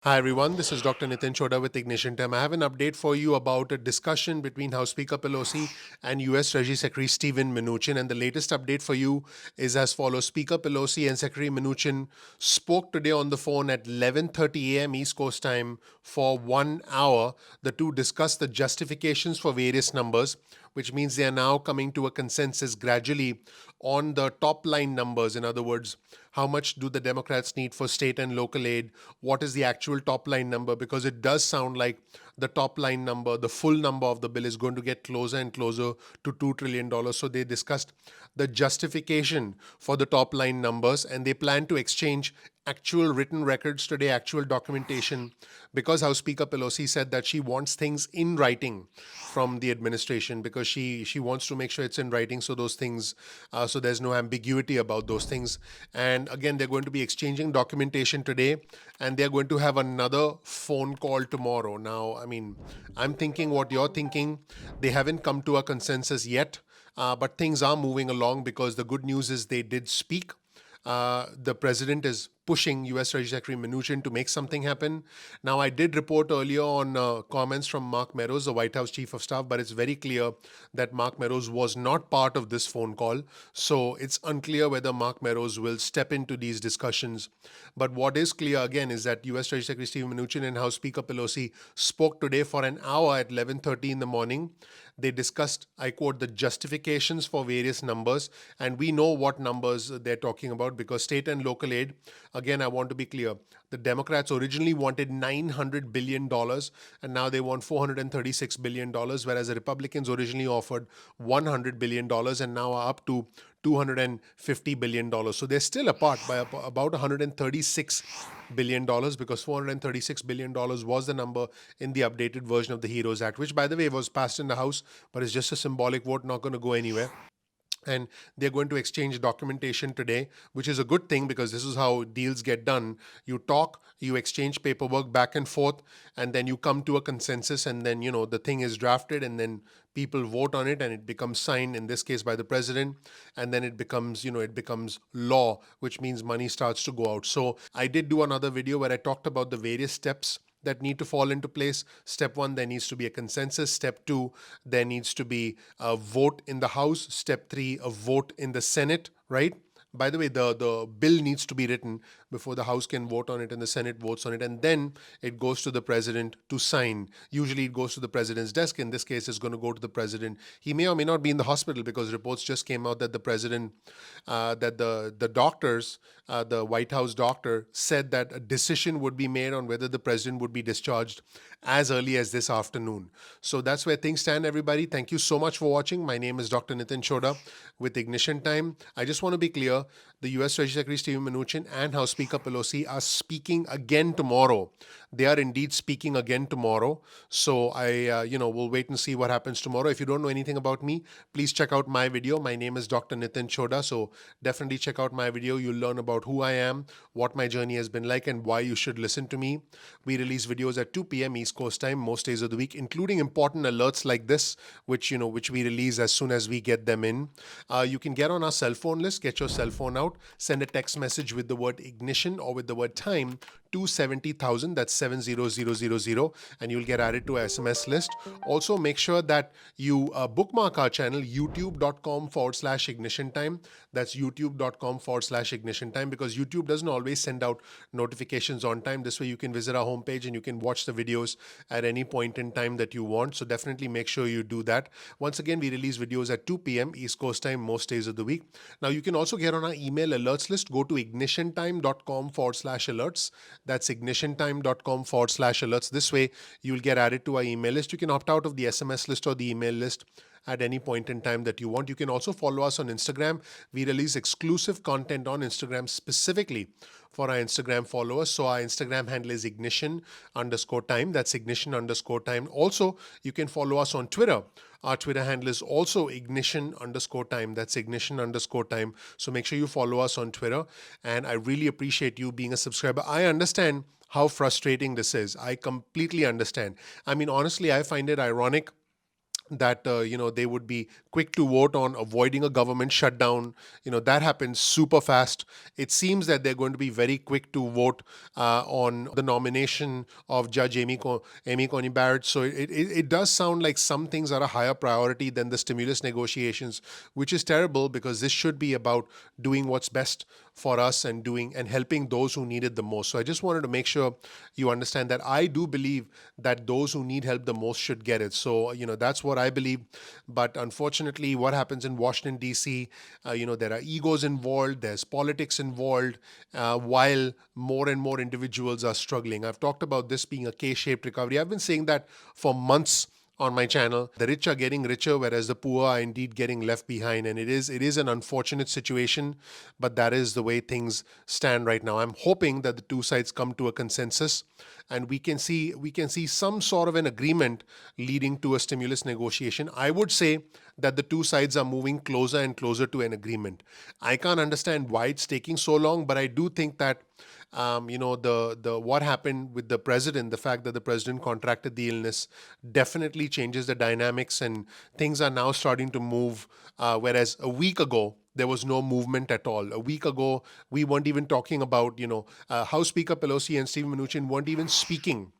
Hi everyone, this is Dr. Nitin Choda with Ignition Time. I have an update for you about a discussion between House Speaker Pelosi and US Treasury Secretary Steven Mnuchin. And the latest update for you is as follows. Speaker Pelosi and Secretary Mnuchin spoke today on the phone at 11:30 a.m. East Coast time for 1 hour. The two discussed the justifications for various numbers, which means they are now coming to a consensus gradually on the top line numbers. In other words, how much do the Democrats need for state and local aid? What is the actual top line number? Because it does sound like the top line number, the full number of the bill is going to get closer and closer to $2 trillion. So they discussed the justification for the top line numbers and they plan to exchange actual written records today, actual documentation, because House Speaker Pelosi said that she wants things in writing from the administration because she wants to make sure it's in writing so those things so there's no ambiguity about those things. And again, they're going to be exchanging documentation today and they're going to have another phone call tomorrow. Now, I mean, I'm thinking what you're thinking. They haven't come to a consensus yet, but things are moving along because the good news is they did speak. The president is pushing US Treasury Secretary Mnuchin to make something happen. Now, I did report earlier on comments from Mark Meadows, the White House Chief of Staff, but it's very clear that Mark Meadows was not part of this phone call. So it's unclear whether Mark Meadows will step into these discussions. But what is clear again is that US Treasury Secretary Steve Mnuchin and House Speaker Pelosi spoke today for an hour at 11:30 in the morning. They discussed, I quote, the justifications for various numbers, and we know what numbers they're talking about because state and local aid, again, I want to be clear, the Democrats originally wanted $900 billion dollars, and now they want $436 billion, dollars, whereas the Republicans originally offered $100 billion dollars and now are up to $250 billion dollars. So they're still apart by about $136 billion dollars because $436 billion dollars was the number in the updated version of the HEROES Act, which, by the way, was passed in the House, but it's just a symbolic vote, not going to go anywhere. And they're going to exchange documentation today, which is a good thing because this is how deals get done. You talk, you exchange paperwork back and forth, and then you come to a consensus, and then the thing is drafted, and then people vote on it, and it becomes signed, in this case by the president, and then it becomes law, which means money starts to go out. So I did do another video where I talked about the various steps that need to fall into place. Step one, there needs to be a consensus. Step two, there needs to be a vote in the House. Step three, a vote in the Senate, right? By the way, the bill needs to be written before the House can vote on it and the Senate votes on it. And then it goes to the president to sign. Usually it goes to the president's desk. In this case, it's going to go to the president. He may or may not be in the hospital because reports just came out that the president, that the doctors, the White House doctor said that a decision would be made on whether the president would be discharged as early as this afternoon. So that's where things stand, everybody. Thank you so much for watching. My name is Dr. Nitin Choda with Ignition Time. I just want to be clear, the US Treasury Secretary Steve Mnuchin and House Speaker Pelosi are speaking again tomorrow. They are indeed speaking again tomorrow. So we'll wait and see what happens tomorrow. If you don't know anything about me, please check out my video. My name is Dr. Nitin Choda. So definitely check out my video. You'll learn about who I am, what my journey has been like, and why you should listen to me. We release videos at 2 p.m. East Coast time most days of the week, including important alerts like this, which we release as soon as we get them in. You can get on our cell phone list. Get your cell phone out. Send a text message with the word ignition or with the word time to 70,000. That's 70000, and you'll get added to our SMS list. Also, make sure that you bookmark our channel, youtube.com/ignition time. That's youtube.com/ignition time because YouTube doesn't always send out notifications on time. This way, you can visit our homepage and you can watch the videos at any point in time that you want. So definitely make sure you do that. Once again, we release videos at 2 p.m. East Coast time most days of the week. Now, you can also get on our email alerts list. Go to ignitiontime.com/alerts. That's ignitiontime.com/alerts. This way, you'll get added to our email list. You can opt out of the SMS list or the email list at any point in time that you want. You can also follow us on Instagram. We release exclusive content on Instagram specifically for our Instagram followers. So our Instagram handle is ignition_time. That's ignition_time. Also, you can follow us on Twitter. Our Twitter handle is also ignition_time. That's ignition_time. So make sure you follow us on Twitter. And I really appreciate you being a subscriber. I understand how frustrating this is. I completely understand. I mean, honestly, I find it ironic that they would be quick to vote on avoiding a government shutdown. That happens super fast. It seems that they're going to be very quick to vote on the nomination of Judge Amy Coney Barrett. So it does sound like some things are a higher priority than the stimulus negotiations, which is terrible because this should be about doing what's best for us and doing and helping those who need it the most. So I just wanted to make sure you understand that I do believe that those who need help the most should get it. So that's what I believe. But unfortunately, what happens in Washington D.C., there are egos involved, there's politics involved, while more and more individuals are struggling. I've talked about this being a K-shaped recovery. I've been saying that for months on my channel. The rich are getting richer, whereas the poor are indeed getting left behind. And it is an unfortunate situation, but that is the way things stand right now. I'm hoping that the two sides come to a consensus and we can see some sort of an agreement leading to a stimulus negotiation. I would say that the two sides are moving closer and closer to an agreement. I can't understand why it's taking so long, but I do think that the what happened with the president, the fact that the president contracted the illness, definitely changes the dynamics, and things are now starting to move. Whereas a week ago there was no movement at all. A week ago we weren't even talking about House Speaker Pelosi and Steve Mnuchin weren't even speaking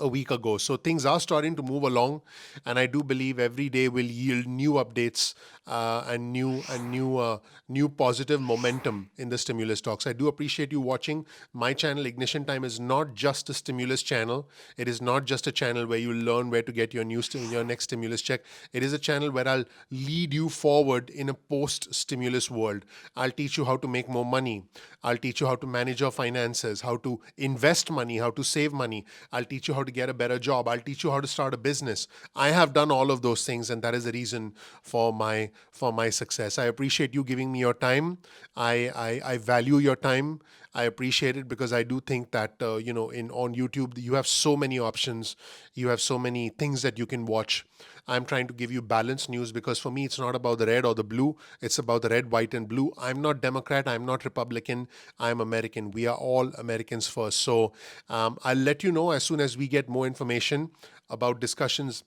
a week ago. So things are starting to move along, and I do believe every day will yield new updates and new positive momentum in the stimulus talks. I do appreciate you watching my channel. Ignition Time is not just a stimulus channel. It is not just a channel where you learn where to get your your next stimulus check. It is a channel where I'll lead you forward in a post-stimulus world. I'll teach you how to make more money. I'll teach you how to manage your finances, how to invest money, how to save money. I'll teach you how to get a better job. I'll teach you how to start a business. I have done all of those things, and that is the reason for my success. I appreciate you giving me your time. I value your time. I appreciate it because I do think that in on YouTube you have so many options. You have so many things that you can watch. I'm trying to give you balanced news because for me it's not about the red or the blue. It's about the red, white, and blue. I'm not Democrat. I'm not Republican. I'm American. We are all Americans first. So I'll let you know as soon as we get more information about discussions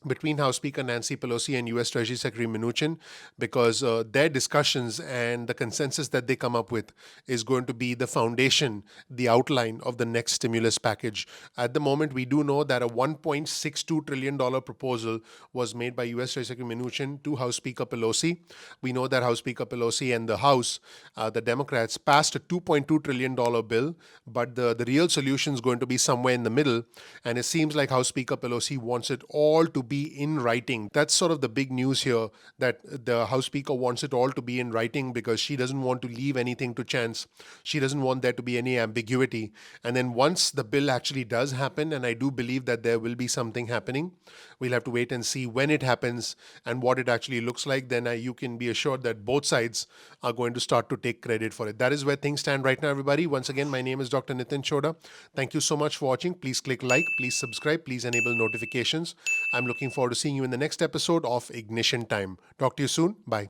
between House Speaker Nancy Pelosi and U.S. Treasury Secretary Mnuchin, because their discussions and the consensus that they come up with is going to be the foundation, the outline of the next stimulus package. At the moment, we do know that a $1.62 trillion proposal was made by U.S. Treasury Secretary Mnuchin to House Speaker Pelosi. We know that House Speaker Pelosi and the House, the Democrats, passed a $2.2 trillion bill, but the real solution is going to be somewhere in the middle. And it seems like House Speaker Pelosi wants it all to be in writing. That's sort of the big news here, that the House Speaker wants it all to be in writing because she doesn't want to leave anything to chance. She doesn't want there to be any ambiguity. And then once the bill actually does happen, and I do believe that there will be something happening, we'll have to wait and see when it happens and what it actually looks like. Then you can be assured that both sides are going to start to take credit for it. That is where things stand right now, everybody. Once again, my name is Dr. Nitin Choda. Thank you so much for watching. Please click like, please subscribe, please enable notifications. I'm looking forward to seeing you in the next episode of Ignition Time. Talk to you soon. Bye.